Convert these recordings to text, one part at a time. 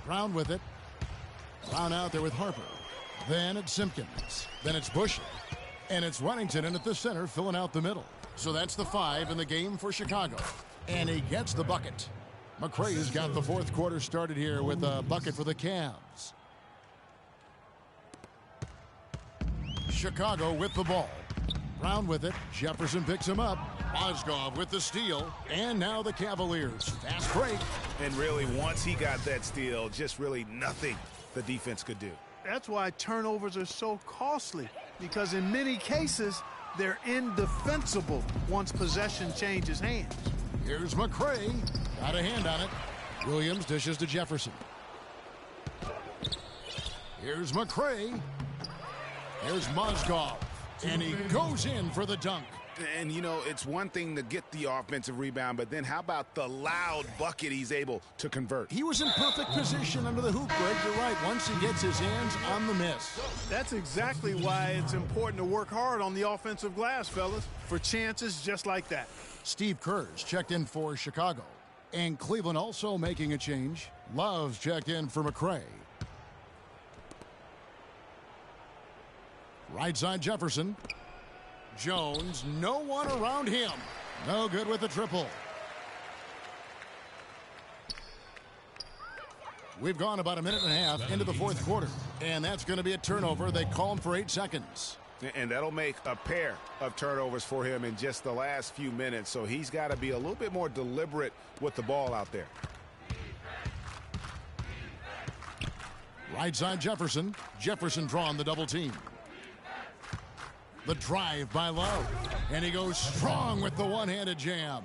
Brown with it. Brown out there with Harper. Then it's Simpkins. Then it's Bushel. And it's Runnington in at the center, filling out the middle. So that's the 5 in the game for Chicago. And he gets the bucket. McCray's got the fourth quarter started here with a bucket for the Cavs. Chicago with the ball. Brown with it. Jefferson picks him up. Mozgov with the steal. And now the Cavaliers. Fast break. And really, once he got that steal, just really nothing the defense could do. That's why turnovers are so costly, because in many cases, they're indefensible once possession changes hands. Here's McCray. Got a hand on it. Williams dishes to Jefferson. Here's McCray. Here's Mozgov. And he goes in for the dunk. And, you know, it's one thing to get the offensive rebound, but then how about the loud bucket he's able to convert? He was in perfect position under the hoop, Greg. You're right. Once he gets his hands on the miss. That's exactly why it's important to work hard on the offensive glass, fellas, for chances just like that. Steve Kerr's checked in for Chicago. And Cleveland also making a change. Love's checked in for McCray. Right side Jefferson. Jones, no one around him. No good with the triple. We've gone about a minute and a half into the fourth quarter. And that's going to be a turnover. They call him for 8 seconds. And that'll make a pair of turnovers for him in just the last few minutes. So he's got to be a little bit more deliberate with the ball out there. Right side Jefferson. Jefferson drawing the double team. The drive by Love. And he goes strong with the one-handed jam.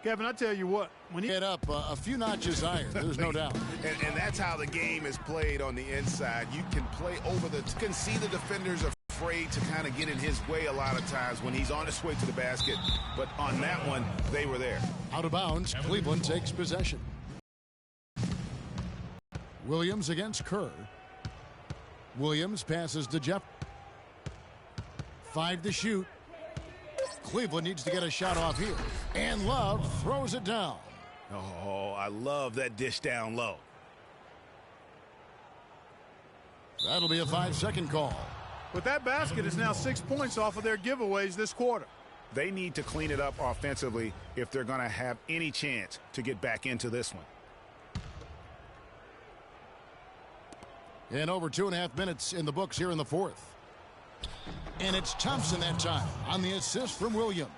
Kevin, I tell you what, when he get up a few notches higher, there's no doubt. And that's how the game is played on the inside. You can play over the... You can see the defenders are afraid to kind of get in his way a lot of times when he's on his way to the basket. But on that one, they were there. Out of bounds, Cleveland takes possession. Williams against Kerr. Williams passes to Jeff. 5 to shoot. Cleveland needs to get a shot off here. And Love throws it down. Oh, I love that dish down low. That'll be a 5-second call. But that basket is now 6 points off of their giveaways this quarter. They need to clean it up offensively if they're going to have any chance to get back into this one. And over 2.5 minutes in the books here in the fourth. And it's Thompson that time on the assist from Williams.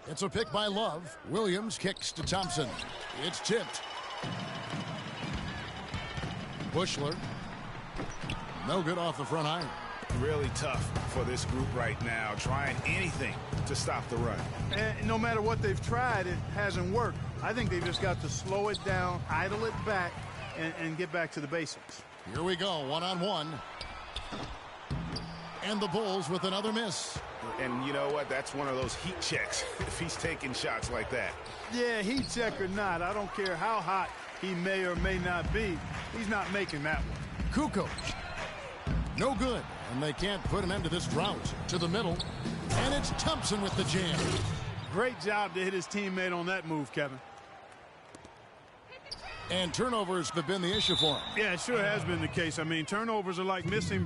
It's a pick by Love. Williams kicks to Thompson. It's tipped. Bushler. No good off the front iron. Really tough for this group right now, trying anything to stop the run. And no matter what they've tried, it hasn't worked. I think they've just got to slow it down, idle it back, and get back to the basics. Here we go, one-on-one. And the Bulls with another miss. And you know what? That's one of those heat checks if he's taking shots like that. Yeah, heat check or not, I don't care how hot he may or may not be. He's not making that one. Kukoc. No good. And they can't put an end to this drought. To the middle. And it's Thompson with the jam. Great job to hit his teammate on that move, Kevin. And turnovers have been the issue for him. Yeah, it sure has been the case. I mean, turnovers are like missing...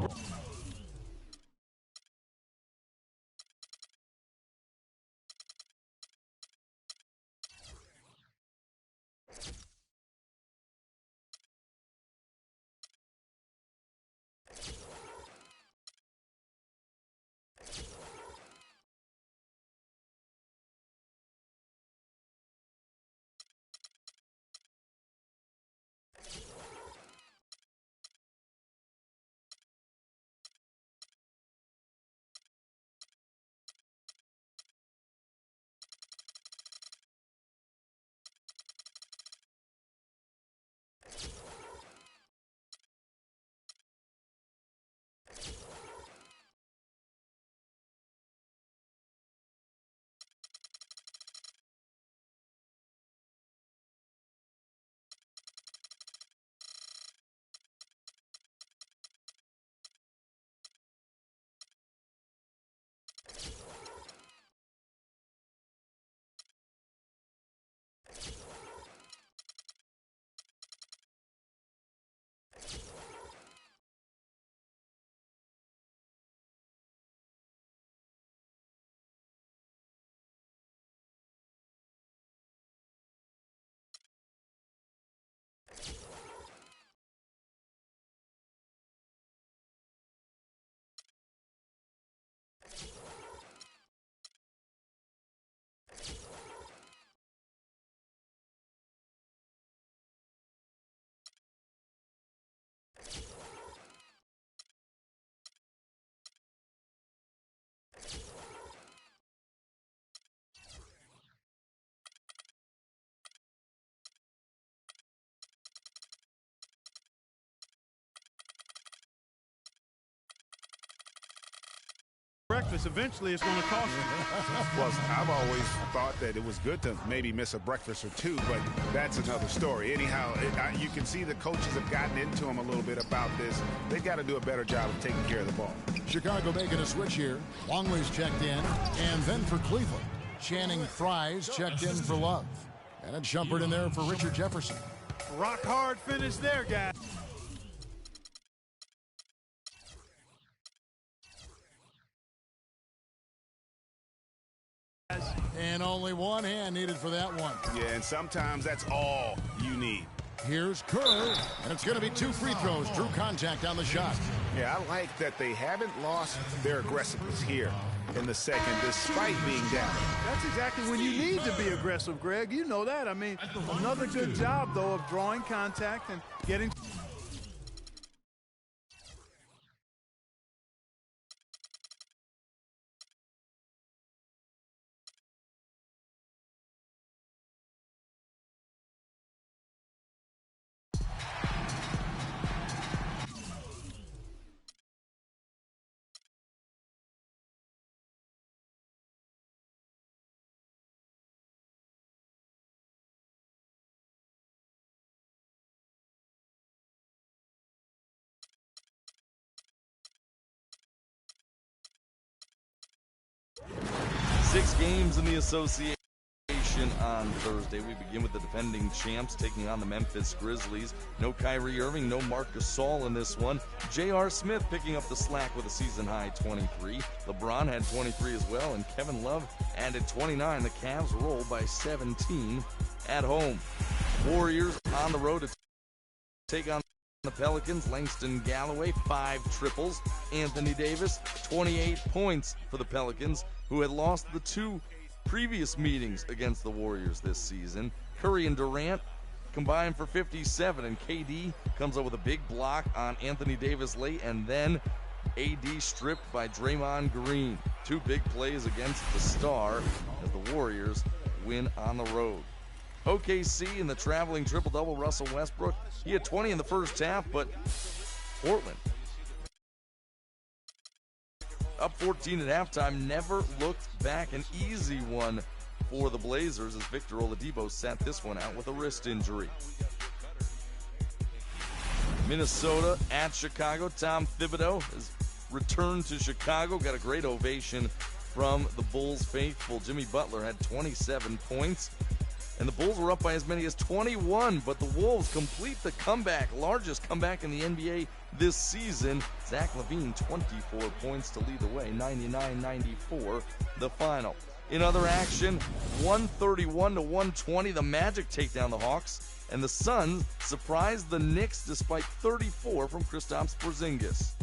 breakfast, eventually it's going to cost you. Well, I've always thought that it was good to maybe miss a breakfast or two, but that's another story. Anyhow, you can see the coaches have gotten into him a little bit about this. They've got to do a better job of taking care of the ball. Chicago making a switch here. Longley's checked in. And then for Cleveland, Channing Fries checked in for Love. And a jumper in there for Richard Jefferson. Rock hard finish there, guys. And only one hand needed for that one. Yeah, and sometimes that's all you need. Here's Kerr, and it's going to be 2 free throws. Drew contact on the shot. Yeah, I like that they haven't lost their aggressiveness here in the second, despite being down. That's exactly when you need to be aggressive, Greg. You know that. I mean, another good job, though, of drawing contact and getting... Six games in the association on Thursday. We begin with the defending champs taking on the Memphis Grizzlies. No Kyrie Irving, no Marc Gasol in this one. J.R. Smith picking up the slack with a season-high 23. LeBron had 23 as well, and Kevin Love added 29. The Cavs roll by 17 at home. Warriors on the road to take on the Pelicans. Langston Galloway, 5 triples. Anthony Davis, 28 points for the Pelicans, who had lost the 2 previous meetings against the Warriors this season. Curry and Durant combined for 57, and KD comes up with a big block on Anthony Davis late, and then AD stripped by Draymond Green. 2 big plays against the star as the Warriors win on the road. OKC in the traveling triple-double. Russell Westbrook, he had 20 in the first half, but Portland up 14 at halftime, never looked back. An easy one for the Blazers as Victor Oladipo sat this one out with a wrist injury. Minnesota at Chicago. Tom Thibodeau has returned to Chicago. Got a great ovation from the Bulls faithful. Jimmy Butler had 27 points. And the Bulls were up by as many as 21, but the Wolves complete the comeback, largest comeback in the NBA this season. Zach LaVine, 24 points to lead the way, 99-94 the final. In other action, 131-120, the Magic take down the Hawks, and the Suns surprise the Knicks despite 34 from Kristaps Porzingis.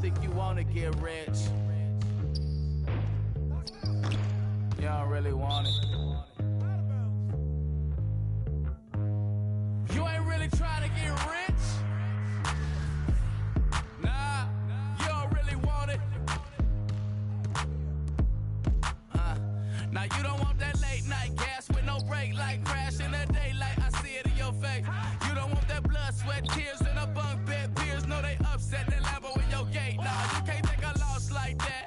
think you wanna get rich. You don't really want it. You ain't really trying to get rich. Nah, you don't really want it. Now you don't want that late night gas with no break, like crash in the daylight. I see it in your face. You don't want that blood, sweat, tears in a bunk bed. Peers know they upset. That Lambo in your gate. Nah, you can't take a loss like that.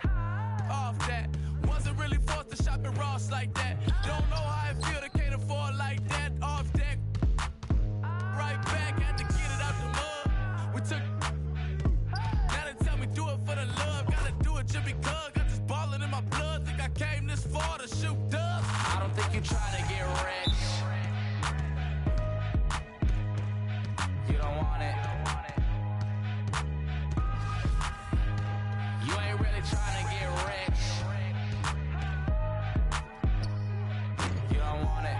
Off that. Wasn't really forced to shop at Ross like that. Don't know how I feel to can't afford like that. Off deck. Right back, had to get it out the mud. We took. Now they tell me do it for the love. Gotta do it just because. Got this ballin' in my blood. Think I came this far to shoot dubs. I don't think you trying to get rich. You don't want it. You ain't really trying to get rich. You don't want it.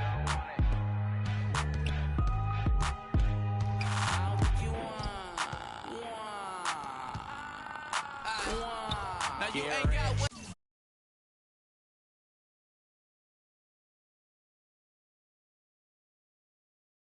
I don't think you want. Now you ain't got